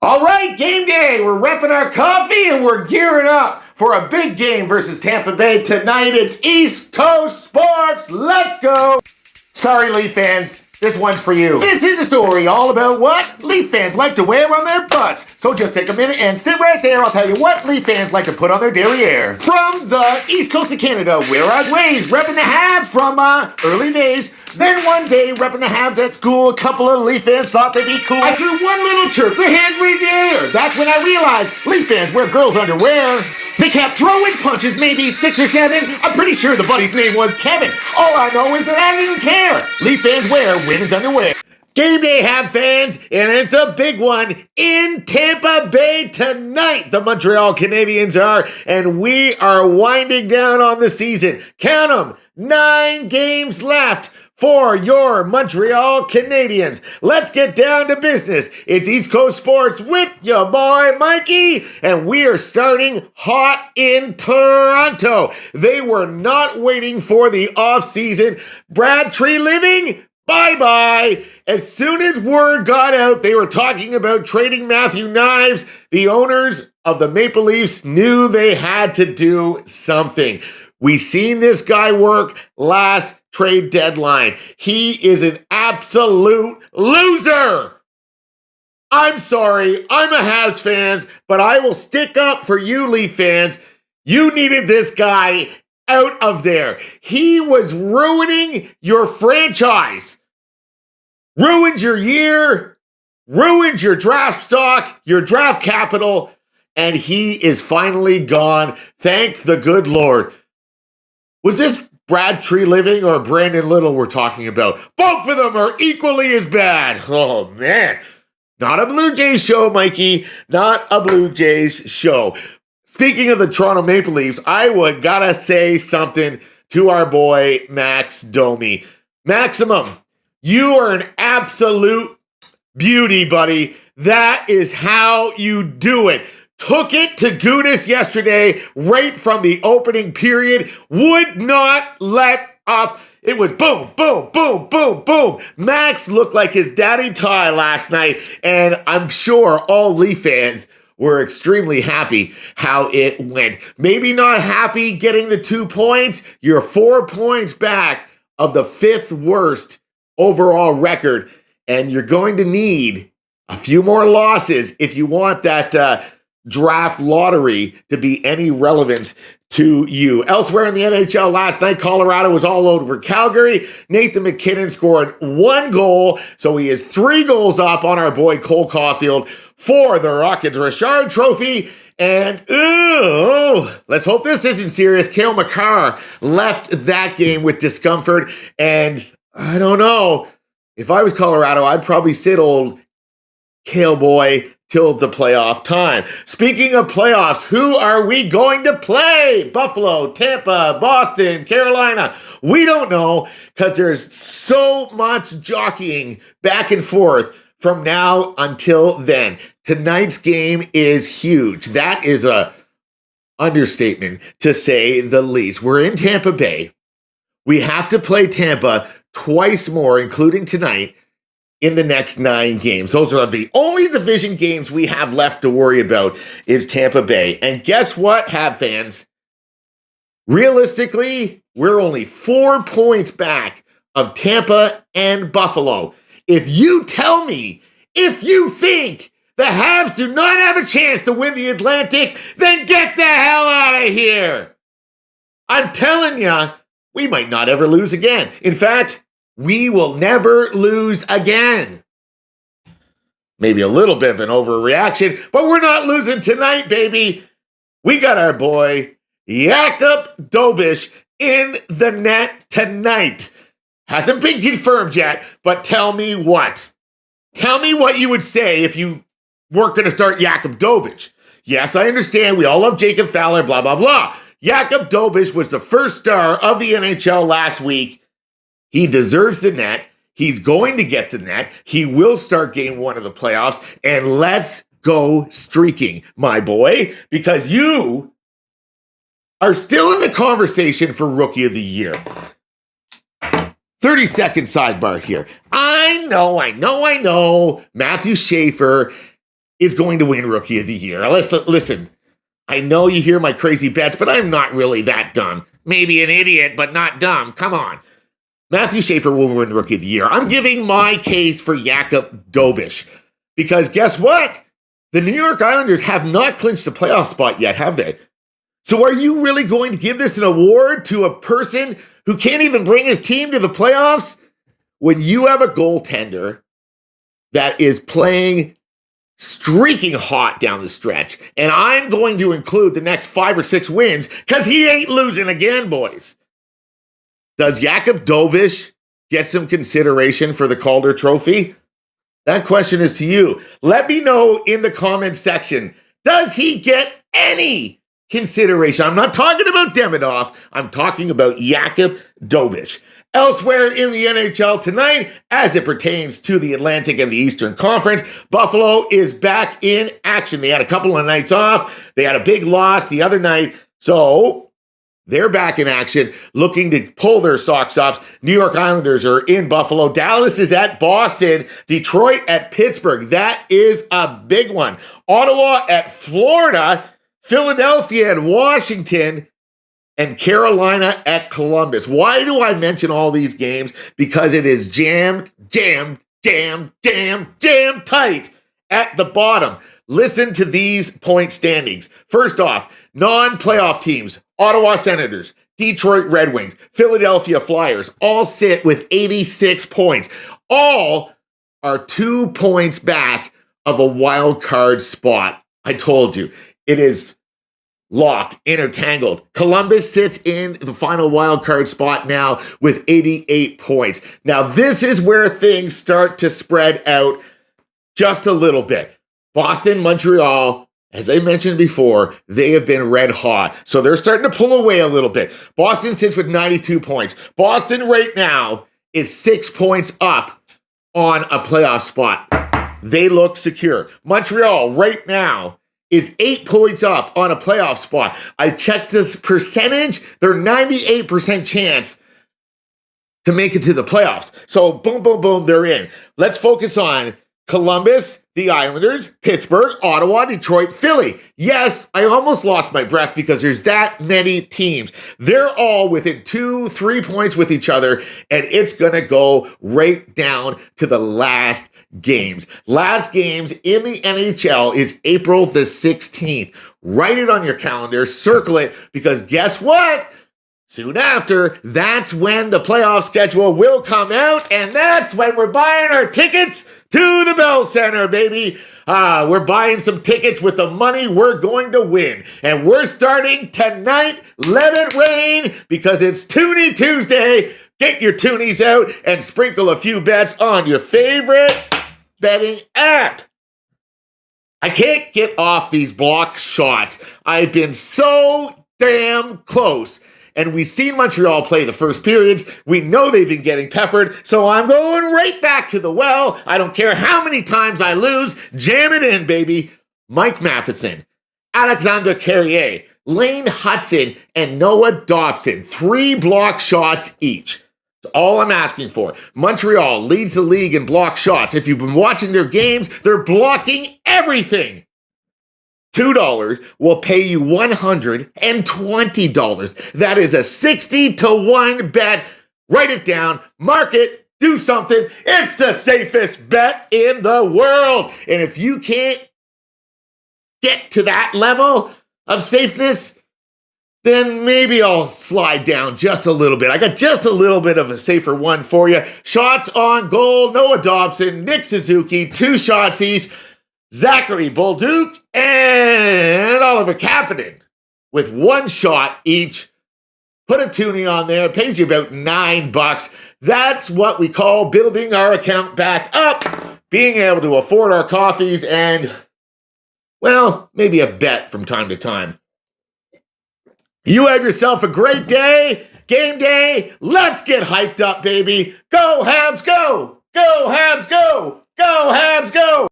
All right, game day. We're repping our coffee and we're gearing up for a big game versus Tampa Bay tonight. It's East Coast Sports. Let's go. Sorry, Leaf fans. This one's for you. This is a story all about what Leaf fans like to wear on their butts. So just take a minute and sit right there. I'll tell you what Leaf fans like to put on their derriere. From the East Coast of Canada, where I'd ways, repping the Habs from early days. Then one day, repping the Habs at school, a couple of Leaf fans thought they'd be cool. I threw one little chirp, their hands were in the air. That's when I realized Leaf fans wear girls' underwear. They kept throwing punches, maybe 6 or 7. I'm pretty sure the buddy's name was Kevin. All I know is that I didn't care. Leaf fans wear women's underwear. Game day, Habs fans, and it's a big one in Tampa Bay tonight. The Montreal Canadiens are, and we are winding down on the season. Count them, 9 games left for your Montreal Canadiens. Let's get down to business. It's East Coast Sports with your boy Mikey, and we are starting hot in Toronto. They were not waiting for the offseason. Brad Tree living? Bye-bye. As soon as word got out, they were talking about trading Matthew Knives. The owners of the Maple Leafs knew they had to do something. We seen this guy work last trade deadline. He is an absolute loser. I'm sorry. I'm a Habs fan, but I will stick up for you, Leaf fans. You needed this guy out of there. He was ruining your franchise. Ruined your year, ruined your draft stock, your draft capital, and he is finally gone. Thank the good Lord. Was this Brad Tree Living or Brandon Little we're talking about? Both of them are equally as bad. Oh, man. Not a Blue Jays show, Mikey. Not a Blue Jays show. Speaking of the Toronto Maple Leafs, I would gotta say something to our boy Max Domi. Maximum, you are an absolute beauty, buddy. That is how you do it. Took it to Gudas yesterday, right from the opening period. Would not let up. It was boom, boom, boom, boom, boom. Max looked like his daddy Ty last night, and I'm sure all Leaf fans were extremely happy how it went. Maybe not happy getting the 2 points. You're 4 points back of the 5th worst overall record, and you're going to need a few more losses if you want that draft lottery to be any relevance to you. Elsewhere in the NHL last night, Colorado was all over Calgary. Nathan McKinnon scored 1 goal, so he is 3 goals up on our boy Cole Caulfield for the Rockets Richard Trophy. And let's hope this isn't serious. Cale Makar left that game with discomfort, and I don't know. If I was Colorado, I'd probably sit old Cale boy till the playoff time. Speaking of playoffs, who are we going to play? Buffalo, Tampa, Boston, Carolina. We don't know because there's so much jockeying back and forth from now until then. Tonight's game is huge. That is a understatement to say the least. We're in Tampa Bay. We have to play Tampa twice more, including tonight, in the next 9 games. Those are the only division games we have left to worry about is Tampa Bay. And guess what, Habs fans? Realistically, we're only 4 points back of Tampa and Buffalo. If you tell me, if you think the Habs do not have a chance to win the Atlantic, then get the hell out of here. I'm telling you, we might not ever lose again. In fact, we will never lose again. Maybe a little bit of an overreaction, but we're not losing tonight, baby. We got our boy Jakub Dobeš in the net tonight. Hasn't been confirmed yet, but tell me what. Tell me what you would say if you weren't going to start Jakub Dobeš. Yes, I understand. We all love Jacob Fowler, blah, blah, blah. Jakub Dobeš was the first star of the NHL last week. He deserves the net. He's going to get the net. He will start game 1 of the playoffs. And let's go streaking, my boy, because you are still in the conversation for Rookie of the Year. 30-second sidebar here. I know. Matthew Schaefer is going to win Rookie of the Year. Listen, I know you hear my crazy bets, but I'm not really that dumb. Maybe an idiot, but not dumb. Come on. Matthew Schaefer will win Rookie of the Year. I'm giving my case for Jakub Dobiš. Because guess what? The New York Islanders have not clinched the playoff spot yet, have they? So are you really going to give this an award to a person who can't even bring his team to the playoffs? When you have a goaltender that is playing streaking hot down the stretch, and I'm going to include the next 5 or 6 wins because he ain't losing again, boys. Does Jakub Dobiš get some consideration for the Calder Trophy? That question is to you. Let me know in the comments section. Does he get any consideration? I'm not talking about Demidov. I'm talking about Jakub Dobiš. Elsewhere in the NHL tonight, as it pertains to the Atlantic and the Eastern Conference, Buffalo is back in action. They had a couple of nights off. They had a big loss the other night. So they're back in action, looking to pull their socks up. New York Islanders are in Buffalo. Dallas is at Boston. Detroit at Pittsburgh. That is a big one. Ottawa at Florida. Philadelphia at Washington. And Carolina at Columbus. Why do I mention all these games? Because it is jammed tight at the bottom. Listen to these point standings. First off, non-playoff teams, Ottawa Senators, Detroit Red Wings, Philadelphia Flyers, all sit with 86 points. All are 2 points back of a wild card spot. I told you, it is locked, intertangled. Columbus sits in the final wild card spot now with 88 points. Now, this is where things start to spread out just a little bit. Boston, Montreal, as I mentioned before, they have been red hot. So they're starting to pull away a little bit. Boston sits with 92 points. Boston right now is 6 points up on a playoff spot. They look secure. Montreal right now is 8 points up on a playoff spot. I checked this percentage. They're 98% chance to make it to the playoffs. So boom, boom, boom, they're in. Let's focus on Columbus, the Islanders, Pittsburgh, Ottawa, Detroit, Philly. Yes, I almost lost my breath because there's that many teams. They're all within 2-3 points with each other, and it's going to go right down to the last games. Last games in the NHL is April the 16th. Write it on your calendar, circle it, because guess what? Soon after, that's when the playoff schedule will come out, and that's when we're buying our tickets to the Bell Center, baby. We're buying some tickets with the money we're going to win. And we're starting tonight. Let it rain, because it's Toonie Tuesday. Get your toonies out and sprinkle a few bets on your favorite betting app. I can't get off these block shots. I've been so damn close. And we've seen Montreal play the first periods. We know they've been getting peppered. So I'm going right back to the well. I don't care how many times I lose. Jam it in, baby. Mike Matheson, Alexander Carrier, Lane Hudson, and Noah Dobson. 3 block shots each. That's all I'm asking for. Montreal leads the league in block shots. If you've been watching their games, they're blocking everything. $2 will pay you $120. That is a 60-1 bet. Write it down, mark it, do something. It's the safest bet in the world. And if you can't get to that level of safeness, then maybe I'll slide down just a little bit. I got just a little bit of a safer one for you. Shots on goal, Noah Dobson, Nick Suzuki, 2 shots each. Zachary Bolduc and Oliver Kapanen with 1 shot each. Put a toonie on there. It pays you about $9. That's what we call building our account back up, being able to afford our coffees and, well, maybe a bet from time to time. You have yourself a great day. Game day. Let's get hyped up, baby. Go Habs, go! Go Habs, go! Go Habs, go!